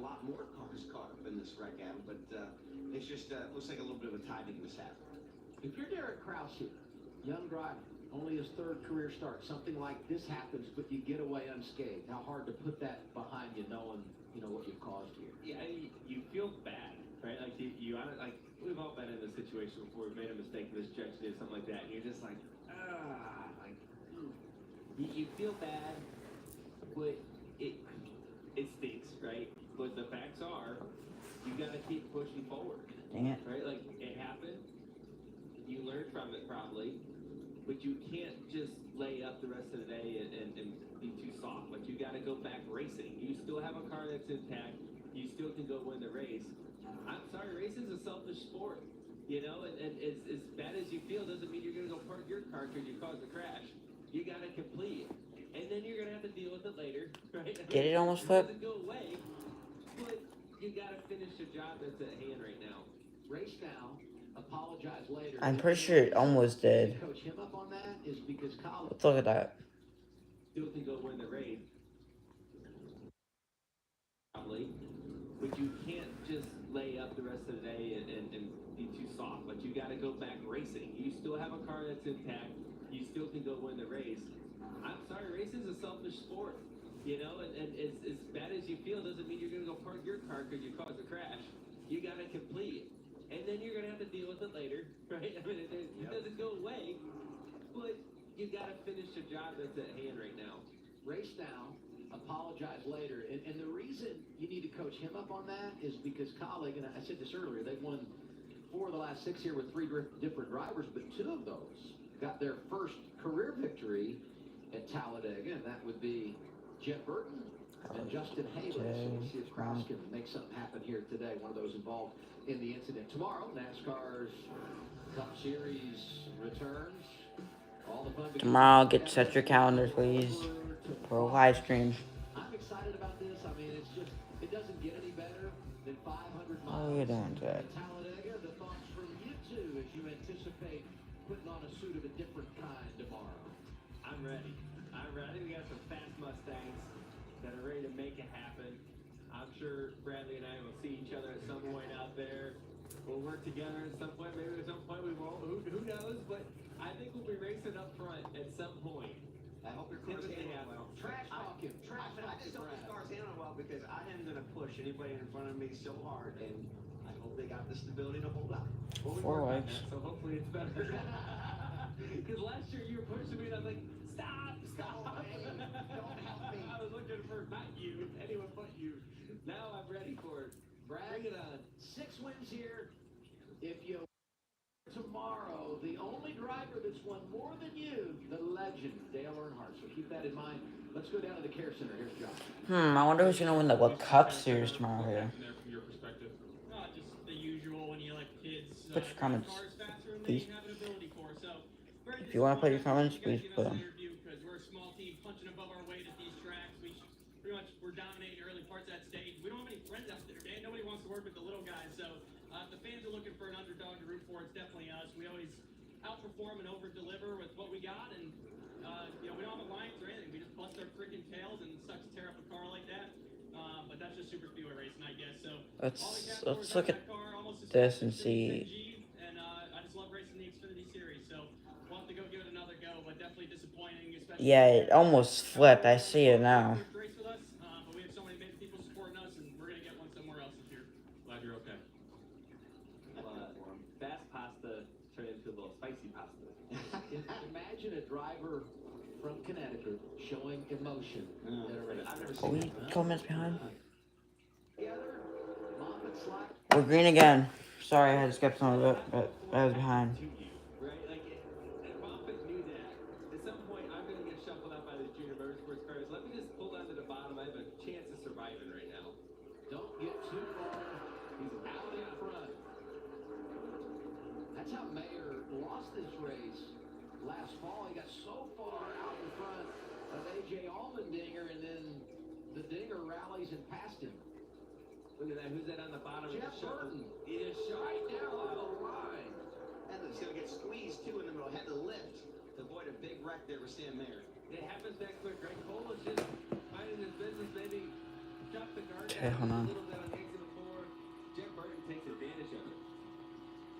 lot more cars caught up in this wreck, Adam, but it's just looks like a little bit of a timing mishap. If you're Derek Kraus here, young driver, only his third career start, something like this happens, but you get away unscathed. How hard to put that behind you, knowing what you've caused here. Yeah, you feel bad, right? Like like we've all been in this situation before. We've made a mistake in this stretch, did something like that, and you're just like, you feel bad, but it stinks, right? But the facts are, you got to keep pushing forward. Dang it. Right? Like, it happened. You learned from it probably, but you can't just lay up the rest of the day and be too soft. Like, you got to go back racing. You still have a car that's intact. You still can go win the race. I'm sorry, racing's a selfish sport. And as bad as you feel doesn't mean you're going to go park your car because you caused a crash. You got to complete it. And then you're going to have to deal with it later, right? Did it almost flip? It doesn't go away, but you got to finish the job that's at hand right now. Race now, apologize later. I'm pretty sure it almost did. Coach him up on that is because Colin. Let's look at that. Still can go win the race. Probably. But you can't just lay up the rest of the day and be too soft. But you got to go back racing. You still have a car that's intact. You still can go win the race. I'm sorry, racing's a selfish sport. And as bad as you feel doesn't mean you're going to go park your car because you caused a crash. You got to complete it. And then you're going to have to deal with it later, right? I mean, it doesn't go away, but you got to finish the job that's at hand right now. Race now, apologize later. And the reason you need to coach him up on that is because colleague, and I said this earlier, they've won 4 of the last 6 here with 3 different drivers, but 2 of those got their first career victory at Talladega, and that would be Jeff Burton and Justin Haley. So we'll see if Kraus can make something happen here today. One of those involved in the incident. Tomorrow, NASCAR's Cup Series returns. All the fun. Tomorrow, set your calendars, please, for a live stream. I'm excited about this. I mean, it doesn't get any better than 500 miles. What are you doing, Jack? Talladega, the thoughts from you two as you anticipate putting on a suit of a different kind tomorrow. I'm ready. We got some fast Mustangs that are ready to make it happen. I'm sure Bradley and I will see each other at some point out there. We'll work together at some point. Maybe at some point we won't. Who knows? But I think we'll be racing up front at some point. I hope your car's handling well. Trash talking. I just hope this car's handling well because I am going to push anybody in front of me so hard, and I hope they got the stability to hold out. Well, 4 legs. So hopefully it's better. Because last year you were pushing me and I was like, stop. Don't help me. I was looking for not you, anyone but you. Now I'm ready for it. Brad, bring it on. 6 wins here. If you tomorrow, the only driver that's won more than you, the legend, Dale Earnhardt. So keep that in mind. Let's go down to the Care Center. Here's John. I wonder who's gonna win the Cup Series tomorrow here. From your perspective, just the usual when you kids. Put your comments, cars faster than please. they have an ability for. So, If you want to put your comments, please put them. Because we're a small team punching above our weight at these tracks. We're dominating early parts of that stage. We don't have any friends out there, man. Nobody wants to work with the little guys. So if the fans are looking for an underdog to root for, it's definitely us. We always outperform and over-deliver with what we got, and we don't have alliance or anything. We just bust our freaking tails, and it sucks to tear up a car like that. But that's just super speedway racing, I guess. So Let's look at this and see. And I just love racing the Xfinity series. So we'll have to go give it another go, but definitely disappointing. Especially Yeah, it almost flipped. I see it now. Race with us, but we have so many people supporting us, and we're gonna get one somewhere else this year. Glad you're okay. Fast pasta turned into a little spicy pasta. Imagine a driver from Connecticut showing emotion. I've never Are seen we a couple minutes behind? Together, Mom and Slack. We're green again. Sorry, I had to skip some of it, but I was behind. Right? And Moffitt knew that. At some point, I'm going to get shuffled out by this junior motorsports cars. Let me just pull down to the bottom. I have a chance of surviving right now. Don't get too far. He's out in front. That's how Mayer lost this race last fall. He got so far out in front of A.J. Allmendinger, and then the Dinger rallies and passed him. Look at that. Who's that on the bottom? Jeff Burton. He is Right now on the line. And he's going to get squeezed, too, in the middle. Had to lift to avoid a big wreck there with Sam Mayer. It happens that quick. Greg Cole is just minding his business. Maybe drop the guard Okay, hold on. a little bit.